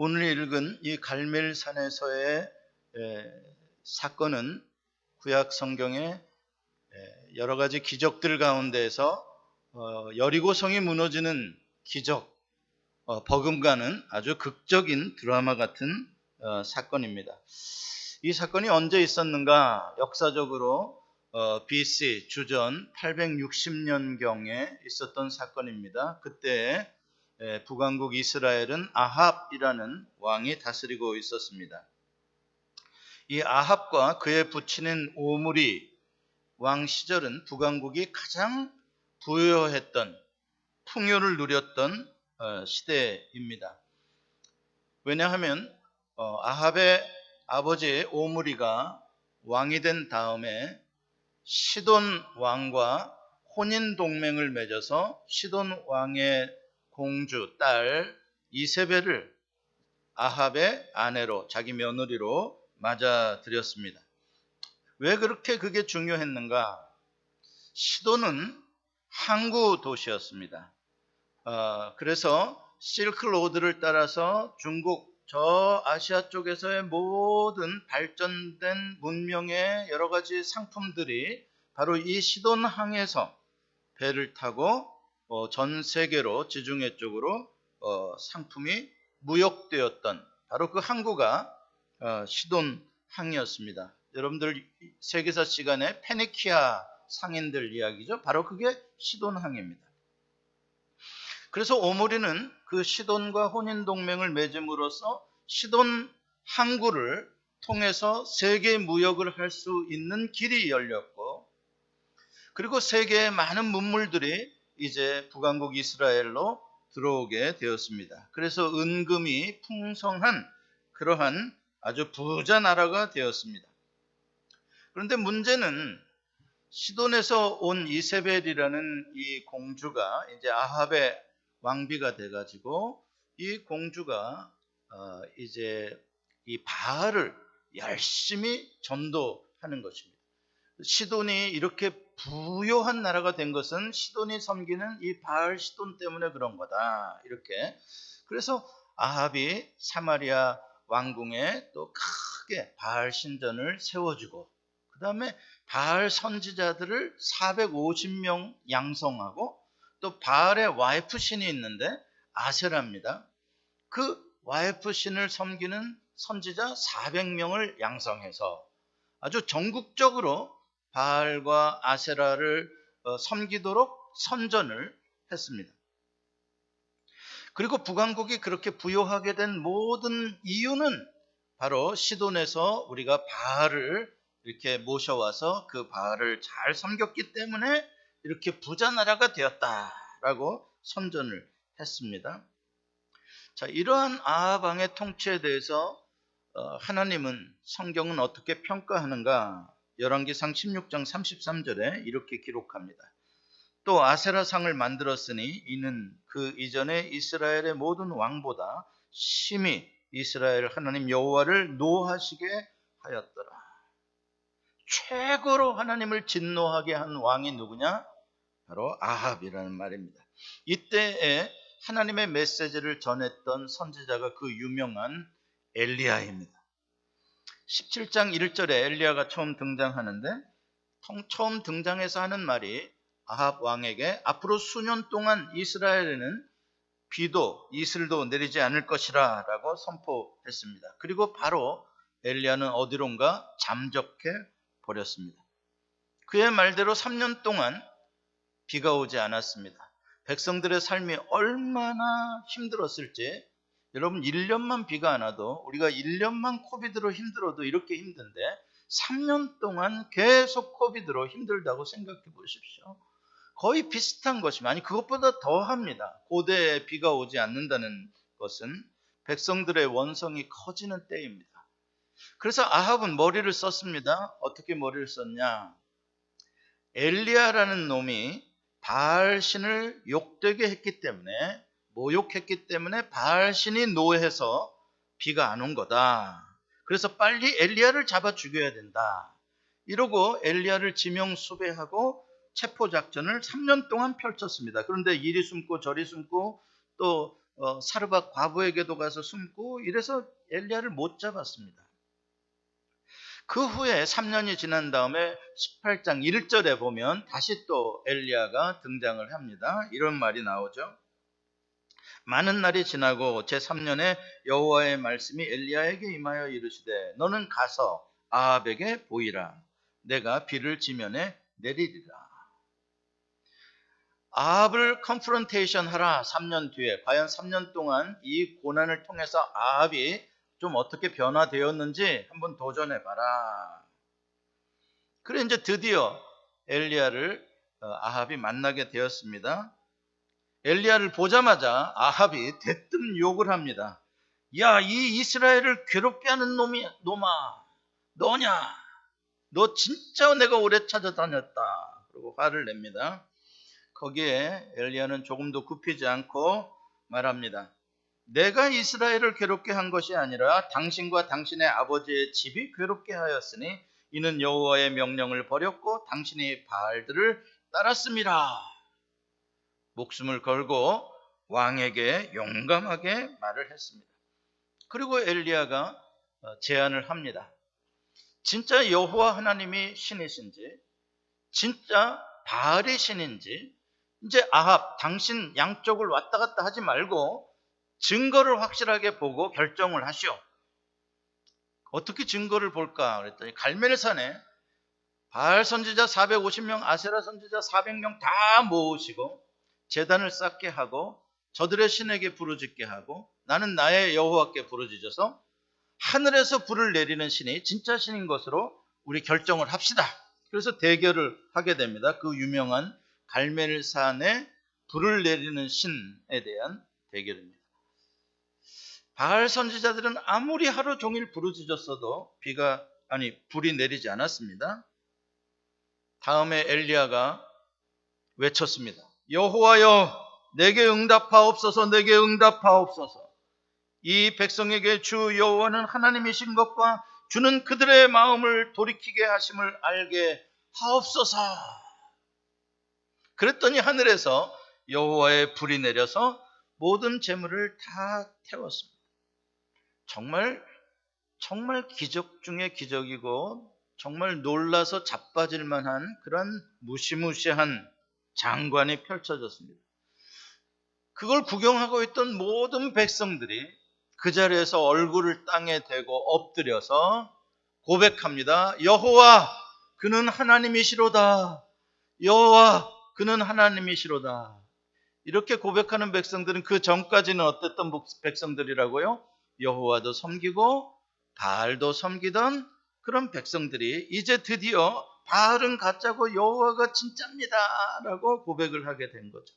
오늘 읽은 이 갈멜산에서의 사건은 구약 성경의 여러 가지 기적들 가운데에서 여리고성이 무너지는 기적, 버금가는 아주 극적인 드라마 같은 사건입니다. 이 사건이 언제 있었는가? 역사적으로 BC 주전 860년경에 있었던 사건입니다. 그때 북왕국 이스라엘은 아합이라는 왕이 다스리고 있었습니다. 이 아합과 그의 부친인 오므리 왕 시절은 북왕국이 가장 부유했던, 풍요를 누렸던 시대입니다. 왜냐하면 아합의 아버지 오므리가 왕이 된 다음에 시돈 왕과 혼인 동맹을 맺어서 시돈 왕의 공주 딸 이세벨을 아합의 아내로, 자기 며느리로 맞아들였습니다. 왜 그렇게 그게 중요했는가? 시돈은 항구 도시였습니다. 그래서 실크로드를 따라서 중국 저 아시아 쪽에서의 모든 발전된 문명의 여러 가지 상품들이 바로 이 시돈항에서 배를 타고 전 세계로, 지중해 쪽으로 상품이 무역되었던 바로 그 항구가 시돈항이었습니다. 여러분들 세계사 시간에 페니키아 상인들 이야기죠. 바로 그게 시돈항입니다. 그래서 오므리는 그 시돈과 혼인동맹을 맺음으로써 시돈 항구를 통해서 세계 무역을 할 수 있는 길이 열렸고, 그리고 세계의 많은 문물들이 이제 북왕국 이스라엘로 들어오게 되었습니다. 그래서 은금이 풍성한 그러한 아주 부자 나라가 되었습니다. 그런데 문제는 시돈에서 온 이세벨이라는 이 공주가 이제 아합의 왕비가 돼가지고 이 공주가 이제 이 바알을 열심히 전도하는 것입니다. 시돈이 이렇게 부요한 나라가 된 것은 시돈이 섬기는 이 바알 시돈 때문에 그런 거다. 이렇게. 그래서 아합이 사마리아 왕궁에 또 크게 바알 신전을 세워주고, 그 다음에 바알 선지자들을 450명 양성하고, 또 바알의 와이프 신이 있는데 아세라입니다. 그 와이프 신을 섬기는 선지자 400명을 양성해서 아주 전국적으로 바알과 아세라를 섬기도록 선전을 했습니다. 그리고 북왕국이 그렇게 부요하게 된 모든 이유는 바로 시돈에서 우리가 바알을 이렇게 모셔와서 그 바알을 잘 섬겼기 때문에 이렇게 부자 나라가 되었다라고 선전을 했습니다. 자, 이러한 아합 왕의 통치에 대해서 하나님은, 성경은 어떻게 평가하는가? 열왕기상 16장 33절에 이렇게 기록합니다. 또 아세라상을 만들었으니 이는 그 이전에 이스라엘의 모든 왕보다 심히 이스라엘 하나님 여호와를 노하시게 하였더라. 최고로 하나님을 진노하게 한 왕이 누구냐? 바로 아합이라는 말입니다. 이때에 하나님의 메시지를 전했던 선지자가 그 유명한 엘리야입니다. 17장 1절에 엘리야가 처음 등장하는데, 처음 등장해서 하는 말이 아합 왕에게 앞으로 수년 동안 이스라엘에는 비도 이슬도 내리지 않을 것이라 라고 선포했습니다. 그리고 바로 엘리야는 어디론가 잠적해 버렸습니다. 그의 말대로 3년 동안 비가 오지 않았습니다. 백성들의 삶이 얼마나 힘들었을지, 여러분 1년만 비가 안 와도, 우리가 1년만 코비드로 힘들어도 이렇게 힘든데 3년 동안 계속 코비드로 힘들다고 생각해 보십시오. 거의 비슷한 것이면, 아니 그것보다 더합니다. 고대에 비가 오지 않는다는 것은 백성들의 원성이 커지는 때입니다. 그래서 아합은 머리를 썼습니다. 어떻게 머리를 썼냐? 엘리야라는 놈이 바알 신을 욕되게 했기 때문에, 모욕했기 때문에 바알 신이 노해서 비가 안 온 거다. 그래서 빨리 엘리야를 잡아 죽여야 된다. 이러고 엘리야를 지명수배하고 체포작전을 3년 동안 펼쳤습니다. 그런데 이리 숨고 저리 숨고 또 사르밧 과부에게도 가서 숨고 이래서 엘리야를 못 잡았습니다. 그 후에 3년이 지난 다음에 18장 1절에 보면 다시 또 엘리야가 등장을 합니다. 이런 말이 나오죠. 많은 날이 지나고 제3년에 여호와의 말씀이 엘리야에게 임하여 이르시되 너는 가서 아합에게 보이라. 내가 비를 지면에 내리리라. 아합을 컨프런테이션 하라. 3년 뒤에 과연 3년 동안 이 고난을 통해서 아합이 좀 어떻게 변화되었는지 한번 도전해 봐라. 그래 이제 드디어 엘리야를 아합이 만나게 되었습니다. 엘리야를 보자마자 아합이 대뜸 욕을 합니다. 야, 이 이스라엘을 괴롭게 하는 놈아, 너냐? 너 진짜 내가 오래 찾아다녔다. 그리고 화를 냅니다. 거기에 엘리야는 조금도 굽히지 않고 말합니다. 내가 이스라엘을 괴롭게 한 것이 아니라 당신과 당신의 아버지의 집이 괴롭게 하였으니 이는 여호와의 명령을 버렸고 당신이 바알들을 따랐습니다. 목숨을 걸고 왕에게 용감하게 말을 했습니다. 그리고 엘리야가 제안을 합니다. 진짜 여호와 하나님이 신이신지 진짜 바알이 신인지 이제 아합 당신 양쪽을 왔다 갔다 하지 말고 증거를 확실하게 보고 결정을 하시오. 어떻게 증거를 볼까 그랬더니 갈멜산에 바알 선지자 450명 아세라 선지자 400명 다 모으시고 제단을 쌓게 하고 저들의 신에게 부르짖게 하고 나는 나의 여호와께 부르짖어서 하늘에서 불을 내리는 신이 진짜 신인 것으로 우리 결정을 합시다. 그래서 대결을 하게 됩니다. 그 유명한 갈멜산에 불을 내리는 신에 대한 대결입니다. 바알 선지자들은 아무리 하루 종일 부르짖었어도 불이 내리지 않았습니다. 다음에 엘리야가 외쳤습니다. 여호와여, 내게 응답하옵소서, 내게 응답하옵소서. 이 백성에게 주 여호와는 하나님이신 것과 주는 그들의 마음을 돌이키게 하심을 알게 하옵소서. 그랬더니 하늘에서 여호와의 불이 내려서 모든 재물을 다 태웠습니다. 정말 기적 중에 기적이고 정말 놀라서 자빠질 만한 그런 무시무시한 장관이 펼쳐졌습니다. 그걸 구경하고 있던 모든 백성들이 그 자리에서 얼굴을 땅에 대고 엎드려서 고백합니다. 여호와, 그는 하나님이시로다. 여호와, 그는 하나님이시로다. 이렇게 고백하는 백성들은 그 전까지는 어땠던 백성들이라고요? 여호와도 섬기고 바알도 섬기던 그런 백성들이 이제 드디어 바알은 가짜고 여호와가 진짜입니다 라고 고백을 하게 된 거죠.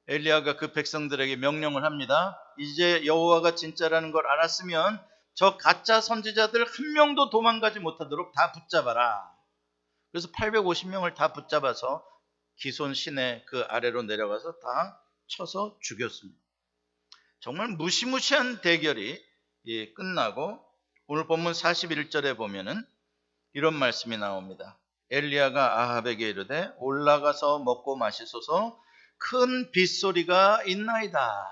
엘리야가 그 백성들에게 명령을 합니다. 이제 여호와가 진짜라는 걸 알았으면 저 가짜 선지자들 한 명도 도망가지 못하도록 다 붙잡아라. 그래서 850명을 다 붙잡아서 기손 시내 그 아래로 내려가서 다 쳐서 죽였습니다. 정말 무시무시한 대결이 끝나고 오늘 본문 41절에 보면은 이런 말씀이 나옵니다. 엘리야가 아합에게 이르되 올라가서 먹고 마시소서. 큰 빗소리가 있나이다.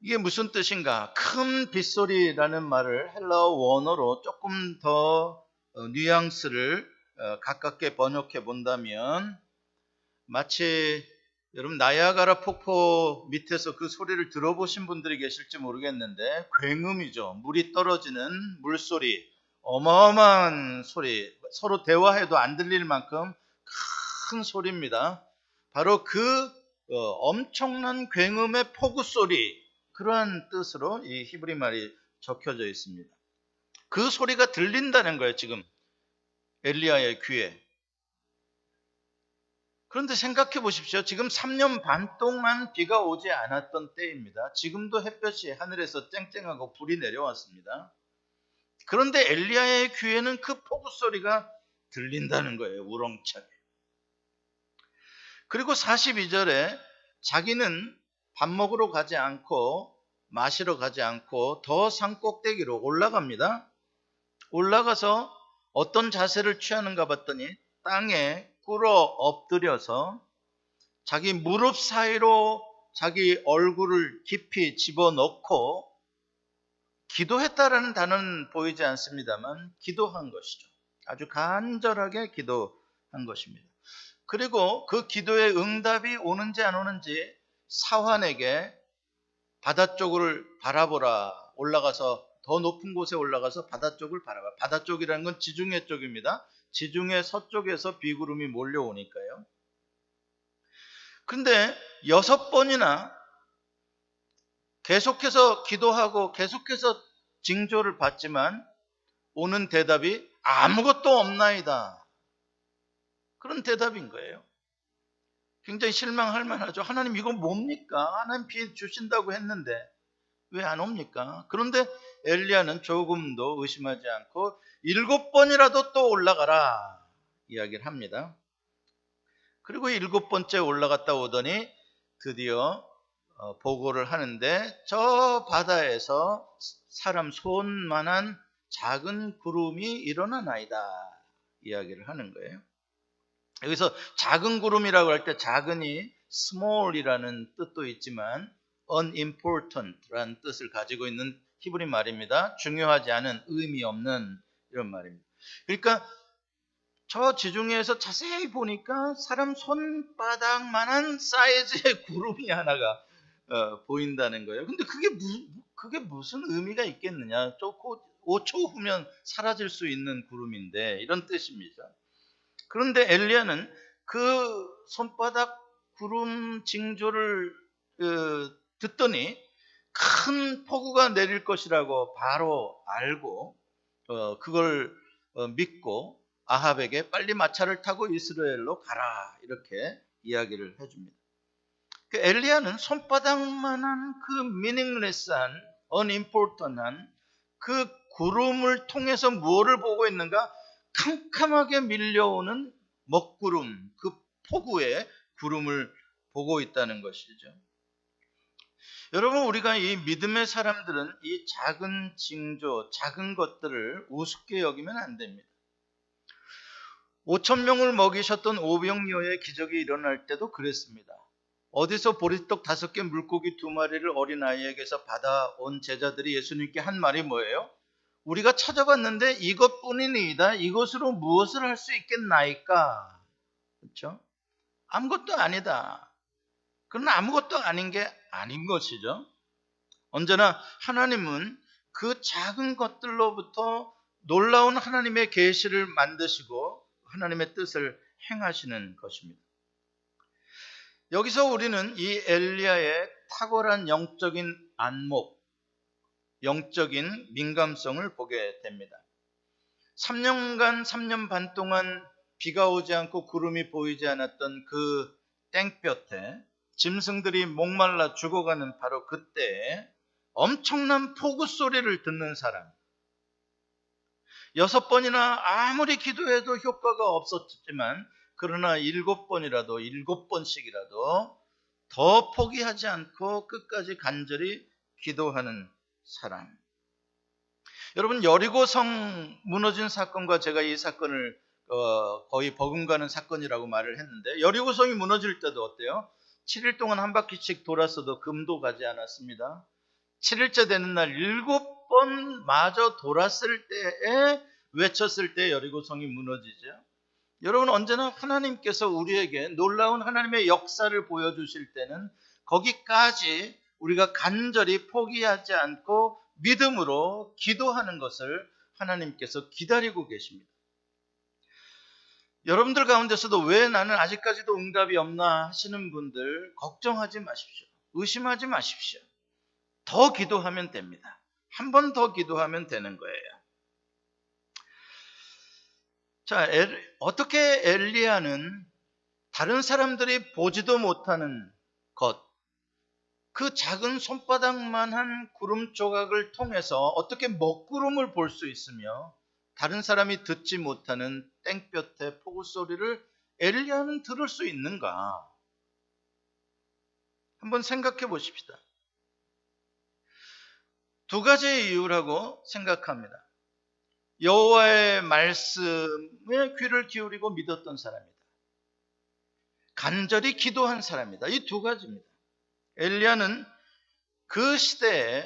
이게 무슨 뜻인가? 큰 빗소리라는 말을 헬라어 원어로 조금 더 뉘앙스를 가깝게 번역해 본다면 마치 여러분 나야가라 폭포 밑에서 그 소리를 들어보신 분들이 계실지 모르겠는데 굉음이죠. 물이 떨어지는 물소리, 어마어마한 소리, 서로 대화해도 안 들릴 만큼 큰 소리입니다. 바로 그 엄청난 굉음의 폭우 소리, 그러한 뜻으로 이 히브리 말이 적혀져 있습니다. 그 소리가 들린다는 거예요, 지금 엘리야의 귀에. 그런데 생각해 보십시오. 지금 3년 반 동안 비가 오지 않았던 때입니다. 지금도 햇볕이 하늘에서 쨍쨍하고 불이 내려왔습니다. 그런데 엘리야의 귀에는 그 폭우 소리가 들린다는 거예요, 우렁차게. 그리고 42절에 자기는 밥 먹으러 가지 않고 마시러 가지 않고 더 산 꼭대기로 올라갑니다. 올라가서 어떤 자세를 취하는가 봤더니 땅에 꿇어 엎드려서 자기 무릎 사이로 자기 얼굴을 깊이 집어넣고 기도했다라는 단어는 보이지 않습니다만 기도한 것이죠. 아주 간절하게 기도한 것입니다. 그리고 그 기도의 응답이 오는지 안 오는지 사환에게 바다 쪽을 바라보라, 올라가서 더 높은 곳에 올라가서 바다 쪽을 바라봐. 바다 쪽이라는 건 지중해 쪽입니다. 지중해 서쪽에서 비구름이 몰려오니까요. 근데 6번이나 계속해서 기도하고 계속해서 징조를 받지만 오는 대답이 아무것도 없나이다. 그런 대답인 거예요. 굉장히 실망할 만하죠. 하나님 이거 뭡니까? 하나님 비 주신다고 했는데 왜 안 옵니까? 그런데 엘리야는 조금도 의심하지 않고 7번이라도 또 올라가라 이야기를 합니다. 그리고 7번째 올라갔다 오더니 드디어 보고를 하는데 저 바다에서 사람 손만한 작은 구름이 일어나나이다 이야기를 하는 거예요. 여기서 작은 구름이라고 할 때 작은이 small이라는 뜻도 있지만 unimportant라는 뜻을 가지고 있는 히브리 말입니다. 중요하지 않은, 의미 없는 이런 말입니다. 그러니까 저 지중해에서 자세히 보니까 사람 손바닥만한 사이즈의 구름이 하나가 보인다는 거예요. 근데 그게 무슨 의미가 있겠느냐? 5초 후면 사라질 수 있는 구름인데 이런 뜻입니다. 그런데 엘리야는 그 손바닥 구름 징조를 듣더니 큰 폭우가 내릴 것이라고 바로 알고 그걸 믿고 아합에게 빨리 마차를 타고 이스라엘로 가라 이렇게 이야기를 해줍니다. 그 엘리야는 손바닥만한 그 meaningless한 unimportant한 그 구름을 통해서 무엇을 보고 있는가? 캄캄하게 밀려오는 먹구름, 그 폭우의 구름을 보고 있다는 것이죠. 여러분, 우리가 이 믿음의 사람들은 이 작은 징조, 작은 것들을 우습게 여기면 안 됩니다. 5,000명을 먹이셨던 오병이어의 기적이 일어날 때도 그랬습니다. 어디서 보리떡 5개, 물고기 2마리를 어린아이에게서 받아온 제자들이 예수님께 한 말이 뭐예요? 우리가 찾아봤는데 이것뿐이니이다. 이것으로 무엇을 할 수 있겠나이까? 그렇죠? 아무것도 아니다. 그러나 아무것도 아닌 게 아닌 것이죠. 언제나 하나님은 그 작은 것들로부터 놀라운 하나님의 계시를 만드시고 하나님의 뜻을 행하시는 것입니다. 여기서 우리는 이 엘리야의 탁월한 영적인 안목, 영적인 민감성을 보게 됩니다. 3년간, 3년 반 동안 비가 오지 않고 구름이 보이지 않았던 그 땡볕에 짐승들이 목말라 죽어가는 바로 그때에 엄청난 폭우 소리를 듣는 사람. 6번이나 아무리 기도해도 효과가 없었지만 그러나 7번이라도 7번씩이라도 더 포기하지 않고 끝까지 간절히 기도하는 사람. 여러분, 여리고성 무너진 사건과 제가 이 사건을 거의 버금가는 사건이라고 말을 했는데, 여리고성이 무너질 때도 어때요? 7일 동안 한 바퀴씩 돌았어도 금도 가지 않았습니다. 7일째 되는 날 7번 마저 돌았을 때에 외쳤을 때 여리고성이 무너지죠. 여러분, 언제나 하나님께서 우리에게 놀라운 하나님의 역사를 보여주실 때는 거기까지 우리가 간절히 포기하지 않고 믿음으로 기도하는 것을 하나님께서 기다리고 계십니다. 여러분들 가운데서도 왜 나는 아직까지도 응답이 없나 하시는 분들 걱정하지 마십시오. 의심하지 마십시오. 더 기도하면 됩니다. 한 번 더 기도하면 되는 거예요. 자, 어떻게 엘리야는 다른 사람들이 보지도 못하는 것, 그 작은 손바닥만한 구름 조각을 통해서 어떻게 먹구름을 볼 수 있으며 다른 사람이 듣지 못하는 땡볕의 폭우 소리를 엘리야는 들을 수 있는가? 한번 생각해 보십시다. 2가지의 이유라고 생각합니다. 여호와의 말씀에 귀를 기울이고 믿었던 사람이다. 간절히 기도한 사람이다. 이 두 가지입니다. 엘리야는 그 시대에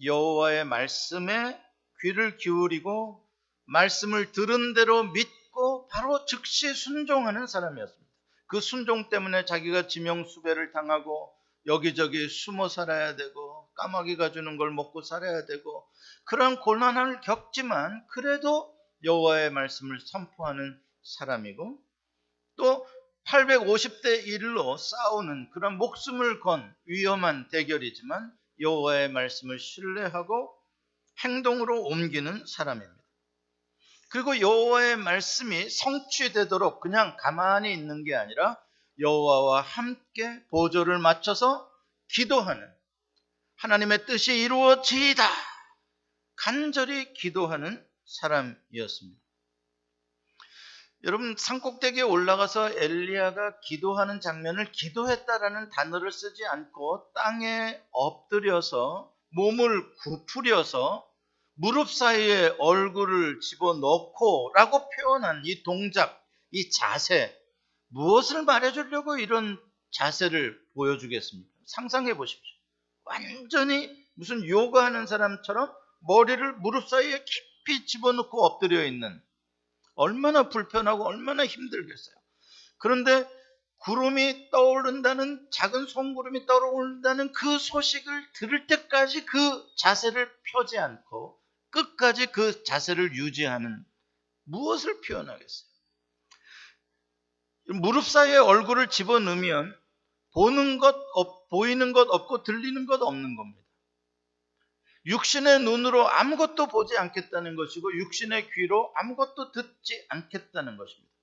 여호와의 말씀에 귀를 기울이고 말씀을 들은 대로 믿고 바로 즉시 순종하는 사람이었습니다. 그 순종 때문에 자기가 지명수배를 당하고 여기저기 숨어 살아야 되고 까마귀가 주는 걸 먹고 살아야 되고 그런 고난을 겪지만 그래도 여호와의 말씀을 선포하는 사람이고 또 850대 1로 싸우는 그런 목숨을 건 위험한 대결이지만 여호와의 말씀을 신뢰하고 행동으로 옮기는 사람입니다. 그리고 여호와의 말씀이 성취되도록 그냥 가만히 있는 게 아니라 여호와와 함께 보조를 맞춰서 기도하는, 하나님의 뜻이 이루어지이다 간절히 기도하는 사람이었습니다. 여러분, 산꼭대기에 올라가서 엘리야가 기도하는 장면을 기도했다라는 단어를 쓰지 않고 땅에 엎드려서 몸을 구부려서 무릎 사이에 얼굴을 집어넣고 라고 표현한 이 동작, 이 자세, 무엇을 말해주려고 이런 자세를 보여주겠습니까? 상상해 보십시오. 완전히 무슨 요가하는 사람처럼 머리를 무릎 사이에 깊이 집어넣고 엎드려 있는, 얼마나 불편하고 얼마나 힘들겠어요. 그런데 구름이 떠오른다는, 작은 송구름이 떠오른다는 그 소식을 들을 때까지 그 자세를 펴지 않고 끝까지 그 자세를 유지하는, 무엇을 표현하겠어요? 무릎 사이에 얼굴을 집어넣으면 보이는 것 없고 들리는 것 없는 겁니다. 육신의 눈으로 아무것도 보지 않겠다는 것이고 육신의 귀로 아무것도 듣지 않겠다는 것입니다.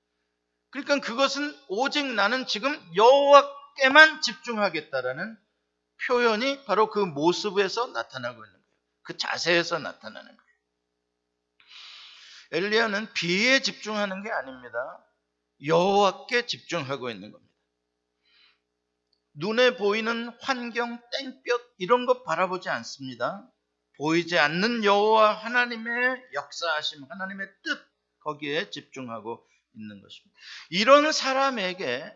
그러니까 그것은 오직 나는 지금 여호와께만 집중하겠다라는 표현이 바로 그 모습에서 나타나고 있는 거예요. 그 자세에서 나타나는 거예요. 엘리야는 비에 집중하는 게 아닙니다. 여호와께 집중하고 있는 겁니다. 눈에 보이는 환경, 땡볕 이런 것 바라보지 않습니다. 보이지 않는 여호와 하나님의 역사하심, 하나님의 뜻, 거기에 집중하고 있는 것입니다. 이런 사람에게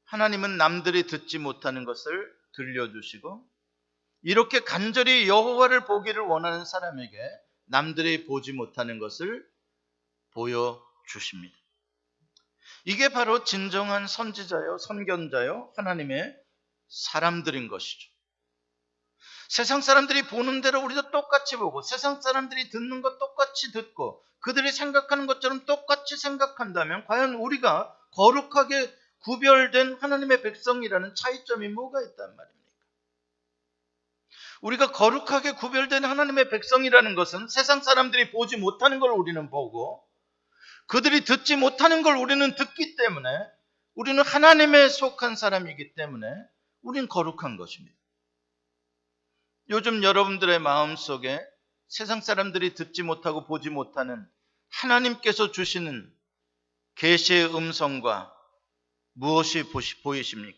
하나님은 남들이 듣지 못하는 것을 들려주시고, 이렇게 간절히 여호와를 보기를 원하는 사람에게 남들이 보지 못하는 것을 보여주십니다. 이게 바로 진정한 선지자요, 선견자요, 하나님의 사람들인 것이죠. 세상 사람들이 보는 대로 우리도 똑같이 보고, 세상 사람들이 듣는 것 똑같이 듣고, 그들이 생각하는 것처럼 똑같이 생각한다면 과연 우리가 거룩하게 구별된 하나님의 백성이라는 차이점이 뭐가 있단 말입니까? 우리가 거룩하게 구별된 하나님의 백성이라는 것은 세상 사람들이 보지 못하는 걸 우리는 보고, 그들이 듣지 못하는 걸 우리는 듣기 때문에, 우리는 하나님에 속한 사람이기 때문에 우리는 거룩한 것입니다. 요즘 여러분들의 마음속에 세상 사람들이 듣지 못하고 보지 못하는 하나님께서 주시는 계시의 음성과 무엇이 보이십니까?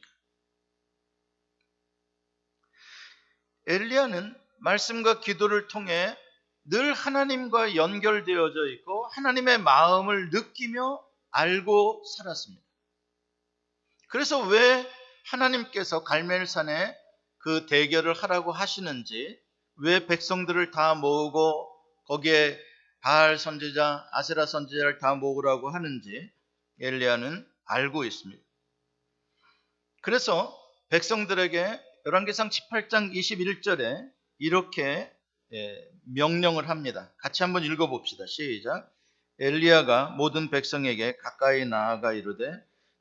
엘리야는 말씀과 기도를 통해 늘 하나님과 연결되어져 있고 하나님의 마음을 느끼며 알고 살았습니다. 그래서 왜 하나님께서 갈멜산에 그 대결을 하라고 하시는지, 왜 백성들을 다 모으고 거기에 바알 선지자, 아세라 선지자를 다 모으라고 하는지 엘리야는 알고 있습니다. 그래서 백성들에게 열왕기상 18장 21절에 이렇게 명령을 합니다. 같이 한번 읽어봅시다. 시작. 엘리야가 모든 백성에게 가까이 나아가 이르되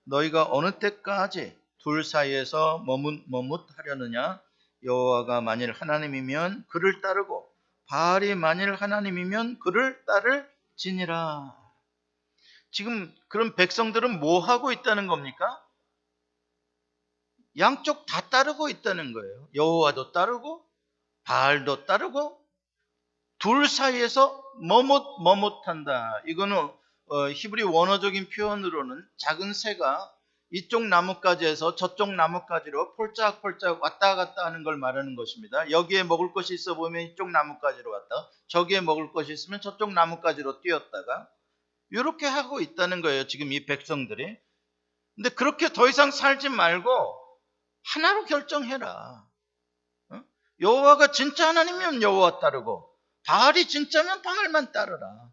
너희가 어느 때까지 둘 사이에서 머뭇하려느냐? 여호와가 만일 하나님이면 그를 따르고 바알이 만일 하나님이면 그를 따를지니라. 지금 그런 백성들은 뭐 하고 있다는 겁니까? 양쪽 다 따르고 있다는 거예요. 여호와도 따르고 바알도 따르고 둘 사이에서 머뭇한다. 이거는 히브리 원어적인 표현으로는 작은 새가 이쪽 나뭇가지에서 저쪽 나뭇가지로 폴짝폴짝 왔다 갔다 하는 걸 말하는 것입니다. 여기에 먹을 것이 있어 보면 이쪽 나뭇가지로 왔다, 저기에 먹을 것이 있으면 저쪽 나뭇가지로 뛰었다가 이렇게 하고 있다는 거예요. 지금 이 백성들이 근데 그렇게 더 이상 살지 말고 하나로 결정해라. 여호와가 진짜 하나님이면 여호와 따르고 바알이 진짜면 바알만 따르라.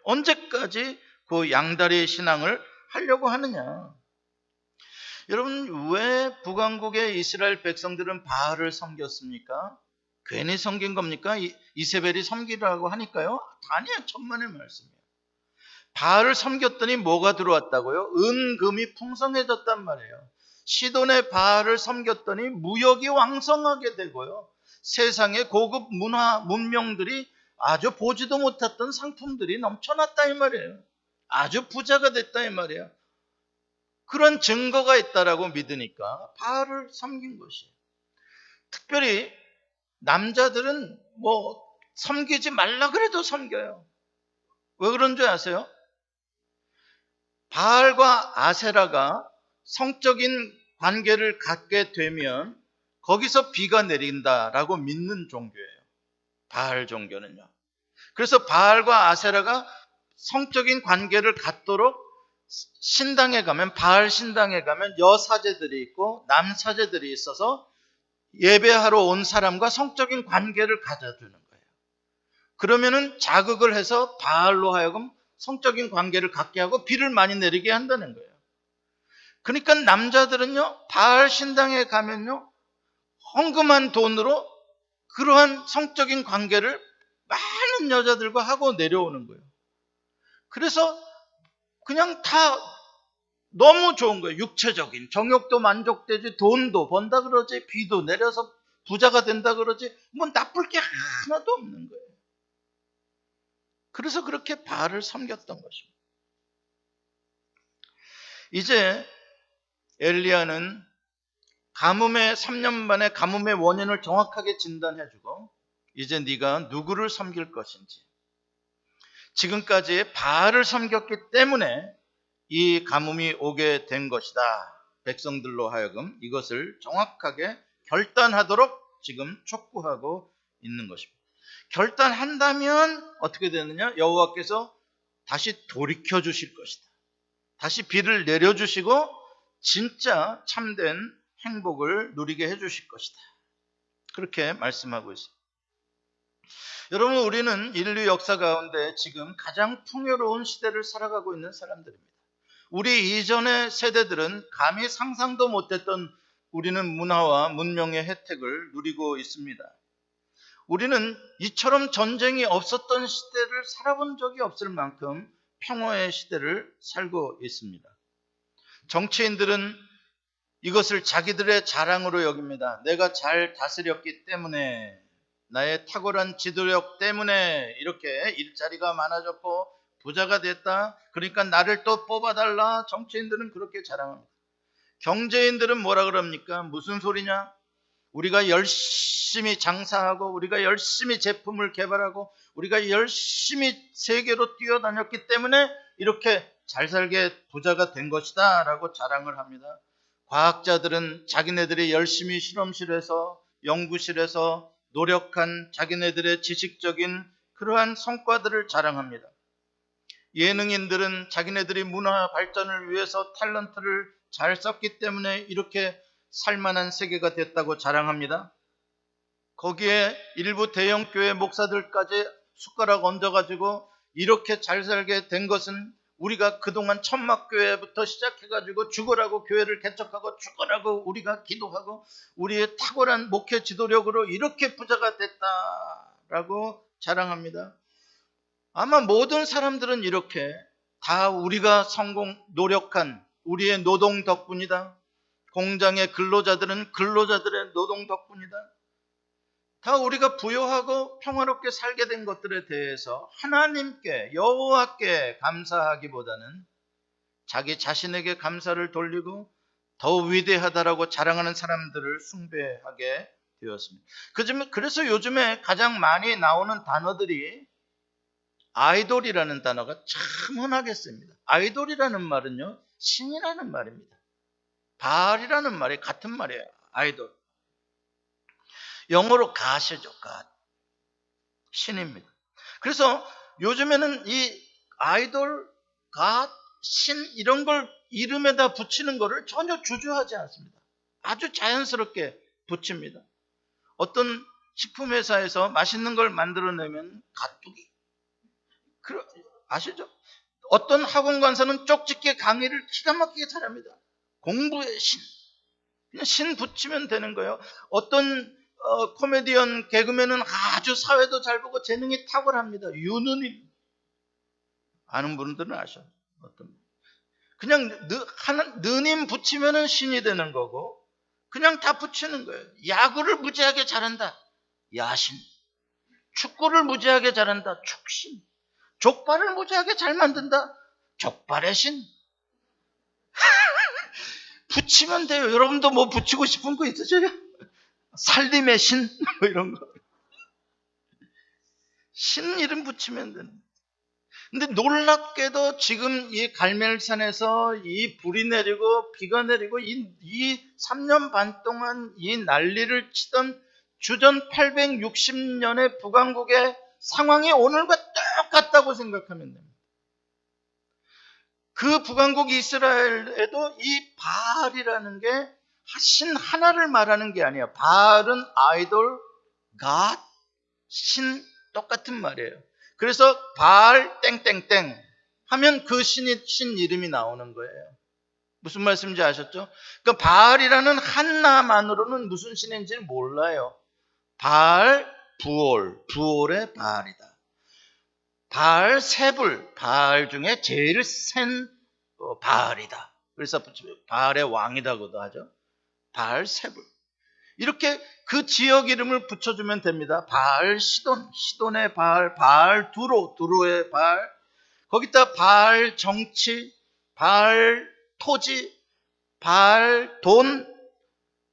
언제까지 그 양다리 신앙을 하려고 하느냐? 여러분, 왜 북왕국의 이스라엘 백성들은 바알을 섬겼습니까? 괜히 섬긴 겁니까? 이세벨이 섬기라고 하니까요? 아니야, 천만의 말씀이에요. 바알을 섬겼더니 뭐가 들어왔다고요? 은금이 풍성해졌단 말이에요. 시돈의 바알을 섬겼더니 무역이 왕성하게 되고요. 세상의 고급 문화, 문명들이 아주 보지도 못했던 상품들이 넘쳐났다 이 말이에요. 아주 부자가 됐다 이 말이에요. 그런 증거가 있다라고 믿으니까 바알을 섬긴 것이에요. 특별히 남자들은 섬기지 말라 그래도 섬겨요. 왜 그런 줄 아세요? 바알과 아세라가 성적인 관계를 갖게 되면 거기서 비가 내린다라고 믿는 종교예요. 바알 종교는요. 그래서 바알과 아세라가 성적인 관계를 갖도록 신당에 가면, 바알 신당에 가면 여사제들이 있고 남사제들이 있어서 예배하러 온 사람과 성적인 관계를 가져주는 거예요. 그러면은 자극을 해서 바알로 하여금 성적인 관계를 갖게 하고 비를 많이 내리게 한다는 거예요. 그러니까 남자들은요, 바알 신당에 가면요, 헌금한 돈으로 그러한 성적인 관계를 많은 여자들과 하고 내려오는 거예요. 그래서 그냥 다 너무 좋은 거예요. 육체적인 정욕도 만족되지, 돈도 번다 그러지, 비도 내려서 부자가 된다 그러지, 나쁠 게 하나도 없는 거예요. 그래서 그렇게 바알을 섬겼던 것입니다. 이제 엘리야는 가뭄의 3년 만에 가뭄의 원인을 정확하게 진단해주고, 이제 네가 누구를 섬길 것인지, 지금까지 바알을 섬겼기 때문에 이 가뭄이 오게 된 것이다. 백성들로 하여금 이것을 정확하게 결단하도록 지금 촉구하고 있는 것입니다. 결단한다면 어떻게 되느냐? 여호와께서 다시 돌이켜 주실 것이다. 다시 비를 내려주시고 진짜 참된 행복을 누리게 해주실 것이다. 그렇게 말씀하고 있습니다. 여러분, 우리는 인류 역사 가운데 지금 가장 풍요로운 시대를 살아가고 있는 사람들입니다. 우리 이전의 세대들은 감히 상상도 못했던 우리는 문화와 문명의 혜택을 누리고 있습니다. 우리는 이처럼 전쟁이 없었던 시대를 살아본 적이 없을 만큼 평화의 시대를 살고 있습니다. 정치인들은 이것을 자기들의 자랑으로 여깁니다. 내가 잘 다스렸기 때문에, 나의 탁월한 지도력 때문에 이렇게 일자리가 많아졌고 부자가 됐다. 그러니까 나를 또 뽑아달라. 정치인들은 그렇게 자랑합니다. 경제인들은 뭐라 그럽니까? 무슨 소리냐? 우리가 열심히 장사하고 우리가 열심히 제품을 개발하고 우리가 열심히 세계로 뛰어다녔기 때문에 이렇게 잘 살게 부자가 된 것이다 라고 자랑을 합니다. 과학자들은 자기네들이 열심히 실험실에서 연구실에서 노력한 자기네들의 지식적인 그러한 성과들을 자랑합니다. 예능인들은 자기네들이 문화 발전을 위해서 탤런트를 잘 썼기 때문에 이렇게 살만한 세계가 됐다고 자랑합니다. 거기에 일부 대형교회 목사들까지 숟가락 얹어가지고 이렇게 잘 살게 된 것은 우리가 그동안 천막교회부터 시작해가지고 죽으라고 교회를 개척하고 죽으라고 우리가 기도하고 우리의 탁월한 목회 지도력으로 이렇게 부자가 됐다라고 자랑합니다. 아마 모든 사람들은 이렇게 다 우리가 노력한 우리의 노동 덕분이다. 공장의 근로자들은 근로자들의 노동 덕분이다. 다 우리가 부유하고 평화롭게 살게 된 것들에 대해서 하나님께, 여호와께 감사하기보다는 자기 자신에게 감사를 돌리고 더 위대하다라고 자랑하는 사람들을 숭배하게 되었습니다. 그래서 요즘에 가장 많이 나오는 단어들이 아이돌이라는 단어가 참 흔하겠습니다. 아이돌이라는 말은요, 신이라는 말입니다. 바알이라는 말이 같은 말이에요. 아이돌. 영어로 God이죠. God. 신입니다. 그래서 요즘에는 이 아이돌, God, 신 이런 걸 이름에다 붙이는 것을 전혀 주저하지 않습니다. 아주 자연스럽게 붙입니다. 어떤 식품회사에서 맛있는 걸 만들어내면 가뚜기. 아시죠? 어떤 학원 강사는 쪽집게 강의를 기가 막히게 잘합니다. 공부의 신. 그냥 신 붙이면 되는 거예요. 어떤 코미디언 개그맨은 아주 사회도 잘 보고 재능이 탁월합니다. 유느님. 아는 분들은 아셔. 어떤 분. 그냥 느님 붙이면은 신이 되는 거고 그냥 다 붙이는 거예요. 야구를 무지하게 잘한다. 야신. 축구를 무지하게 잘한다. 축신. 족발을 무지하게 잘 만든다. 족발의 신. 붙이면 돼요. 여러분도 뭐 붙이고 싶은 거 있으세요? 살림의 신? 뭐 이런 거. 신 이름 붙이면 되는. 근데 놀랍게도 지금 이 갈멜산에서 이 불이 내리고 비가 내리고 이 3년 반 동안 이 난리를 치던 주전 860년의 북왕국의 상황이 오늘과 똑같다고 생각하면 됩니다. 그 북왕국 이스라엘에도 이 바알이라는 게 신 하나를 말하는 게 아니에요. 바알은 아이돌, 갓, 신 똑같은 말이에요. 그래서 바알 땡땡땡 하면 그 신 이름이 나오는 거예요. 무슨 말씀인지 아셨죠? 그러니까 바알이라는 한나만으로는 무슨 신인지 몰라요. 바알, 부올의 바알이다. 바알 세불, 바알 중에 제일 센 바알이다. 그래서 바알의 왕이라고도 하죠. 바알 세불. 이렇게 그 지역 이름을 붙여주면 됩니다. 바알 시돈, 시돈의 바알, 바알 두로의 바알, 거기다 바알 정치, 바알 토지, 바알 돈,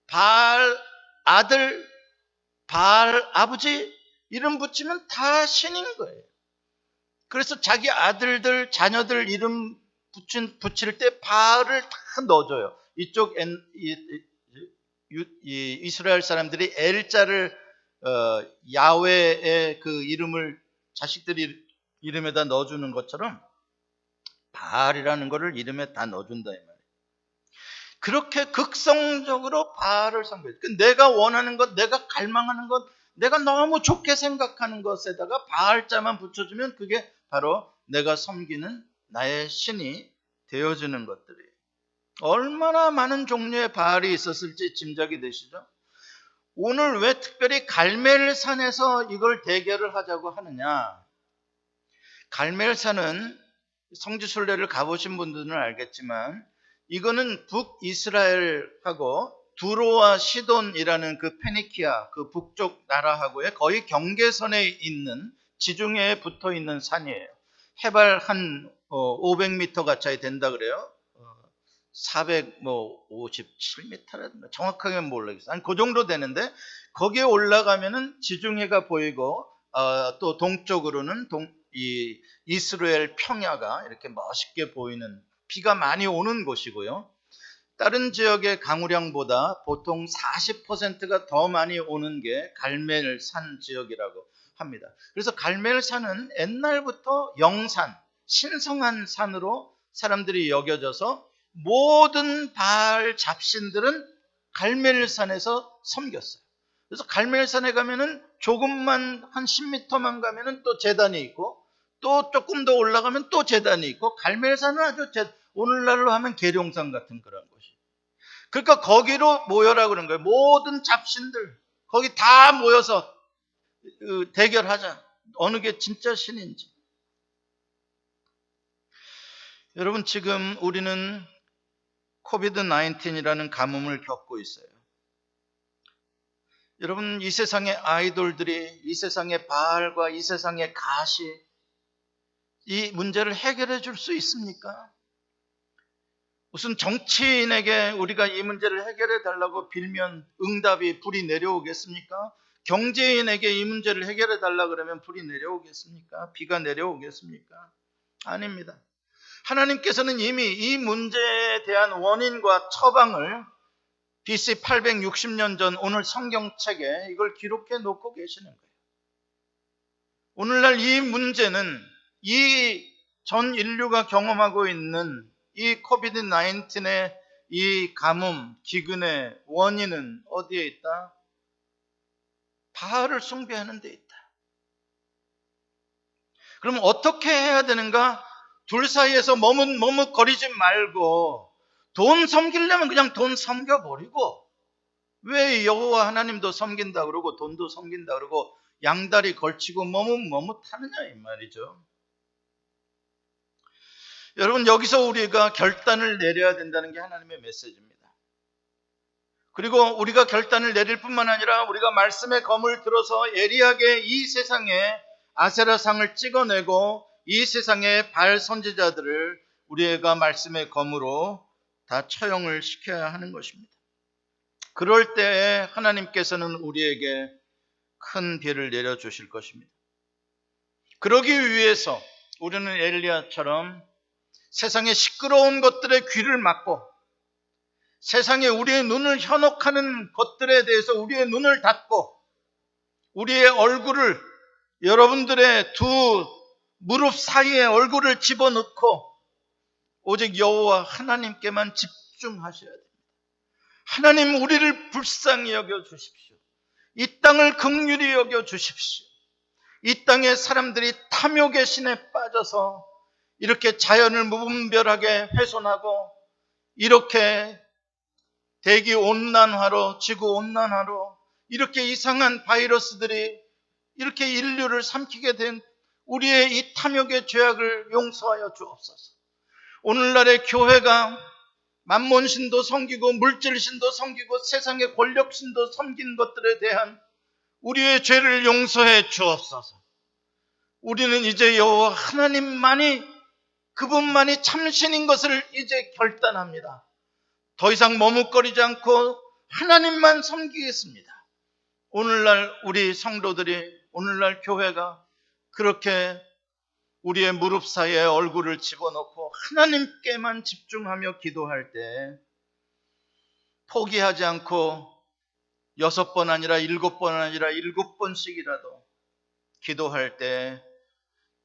바알 아들, 바알 아버지 이름 붙이면 다 신인 거예요. 그래서 자기 아들들, 자녀들 이름 붙일 때 바알을 다 넣어줘요. 이쪽 이스라엘 사람들이 엘자를 야훼의 그 이름을 자식들이 이름에다 넣어주는 것처럼 바알이라는 거를 이름에 다 넣어준다 이 말이에요. 그렇게 극성적으로 바알을 섬겨요. 내가 원하는 것, 내가 갈망하는 것, 내가 너무 좋게 생각하는 것에다가 바알자만 붙여주면 그게 바로 내가 섬기는 나의 신이 되어주는 것들이에요. 얼마나 많은 종류의 바알이 있었을지 짐작이 되시죠? 오늘 왜 특별히 갈멜산에서 이걸 대결을 하자고 하느냐? 갈멜산은 성지순례를 가보신 분들은 알겠지만 이거는 북이스라엘하고 두로와 시돈이라는 그 페니키아 그 북쪽 나라하고의 거의 경계선에 있는 지중해에 붙어 있는 산이에요. 해발 한 500m 가까이 된다 그래요. 457m라든가 정확하게 모르겠어요. 그 정도 되는데 거기에 올라가면은 지중해가 보이고 또 동쪽으로는 이 이스라엘 평야가 이렇게 멋있게 보이는 비가 많이 오는 곳이고요. 다른 지역의 강우량보다 보통 40%가 더 많이 오는 게 갈멜산 지역이라고 합니다. 그래서 갈멜산은 옛날부터 영산, 신성한 산으로 사람들이 여겨져서 모든 바알 잡신들은 갈멜산에서 섬겼어요. 그래서 갈멜산에 가면은 조금만 한 10m만 가면은 또 제단이 있고 또 조금 더 올라가면 또 제단이 있고 갈멜산은 아주 오늘날로 하면 계룡산 같은 그런 곳이. 그러니까 거기로 모여라 그런 거예요. 모든 잡신들 거기 다 모여서 대결하자. 어느 게 진짜 신인지. 여러분 지금 우리는 코비드-19이라는 가뭄을 겪고 있어요. 여러분 이 세상의 아이돌들이 이 세상의 바알과 이 세상의 가시 이 문제를 해결해 줄 수 있습니까? 무슨 정치인에게 우리가 이 문제를 해결해 달라고 빌면 응답이 불이 내려오겠습니까? 경제인에게 이 문제를 해결해 달라 그러면 불이 내려오겠습니까? 비가 내려오겠습니까? 아닙니다. 하나님께서는 이미 이 문제에 대한 원인과 처방을 BC 860년 전 오늘 성경책에 이걸 기록해 놓고 계시는 거예요. 오늘날 이 문제는 이 전 인류가 경험하고 있는 이 코비드 19의 이 가뭄, 기근의 원인은 어디에 있다? 바알을 숭배하는 데 있다. 그럼 어떻게 해야 되는가? 둘 사이에서 머뭇거리지 말고 돈 섬기려면 그냥 돈 섬겨버리고, 왜 여호와 하나님도 섬긴다 그러고 돈도 섬긴다 그러고 양다리 걸치고 머뭇하느냐 이 말이죠. 여러분, 여기서 우리가 결단을 내려야 된다는 게 하나님의 메시지입니다. 그리고 우리가 결단을 내릴 뿐만 아니라 우리가 말씀의 검을 들어서 예리하게 이 세상에 아세라상을 찍어내고 이 세상의 바알 선지자들을 우리가 말씀의 검으로 다 처형을 시켜야 하는 것입니다. 그럴 때에 하나님께서는 우리에게 큰 비를 내려주실 것입니다. 그러기 위해서 우리는 엘리야처럼 세상의 시끄러운 것들에 귀를 막고 세상에 우리의 눈을 현혹하는 것들에 대해서 우리의 눈을 닫고 우리의 얼굴을, 여러분들의 두 무릎 사이에 얼굴을 집어넣고 오직 여호와 하나님께만 집중하셔야 됩니다. 하나님, 우리를 불쌍히 여겨 주십시오. 이 땅을 긍휼히 여겨 주십시오. 이 땅의 사람들이 탐욕의 신에 빠져서 이렇게 자연을 무분별하게 훼손하고 이렇게 대기 온난화로, 지구 온난화로 이렇게 이상한 바이러스들이 이렇게 인류를 삼키게 된 우리의 이 탐욕의 죄악을 용서하여 주옵소서. 오늘날의 교회가 만몬신도 섬기고 물질신도 섬기고 세상의 권력신도 섬긴 것들에 대한 우리의 죄를 용서해 주옵소서. 우리는 이제 여호와 하나님만이, 그분만이 참신인 것을 이제 결단합니다. 더 이상 머뭇거리지 않고 하나님만 섬기겠습니다. 오늘날 우리 성도들이, 오늘날 교회가 그렇게 우리의 무릎 사이에 얼굴을 집어넣고 하나님께만 집중하며 기도할 때, 포기하지 않고 6번 아니라 7번 아니라 7번씩이라도 기도할 때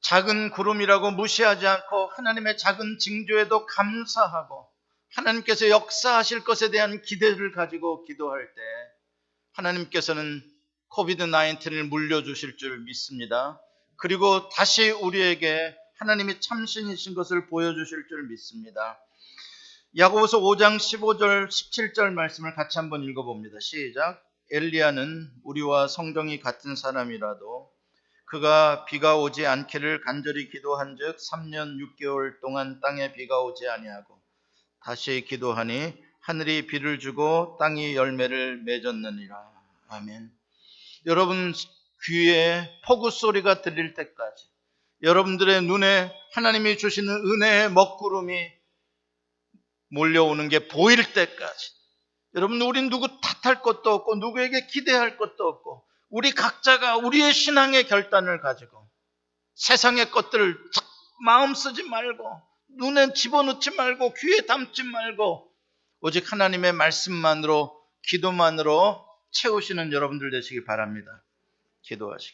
작은 구름이라고 무시하지 않고 하나님의 작은 징조에도 감사하고 하나님께서 역사하실 것에 대한 기대를 가지고 기도할 때 하나님께서는 코비드 19을 물려주실 줄 믿습니다. 그리고 다시 우리에게 하나님이 참신이신 것을 보여주실 줄 믿습니다. 야고보서 5장 15절 17절 말씀을 같이 한번 읽어봅니다. 시작. 엘리야는 우리와 성정이 같은 사람이라도 그가 비가 오지 않기를 간절히 기도한즉 3년 6개월 동안 땅에 비가 오지 아니하고 다시 기도하니 하늘이 비를 주고 땅이 열매를 맺었느니라. 아멘. 여러분 귀에 폭우 소리가 들릴 때까지, 여러분들의 눈에 하나님이 주시는 은혜의 먹구름이 몰려오는 게 보일 때까지, 여러분, 우린 누구 탓할 것도 없고 누구에게 기대할 것도 없고 우리 각자가 우리의 신앙의 결단을 가지고 세상의 것들을 마음 쓰지 말고 눈에 집어넣지 말고 귀에 담지 말고 오직 하나님의 말씀만으로, 기도만으로 채우시는 여러분들 되시기 바랍니다. 기도하시겠습니다.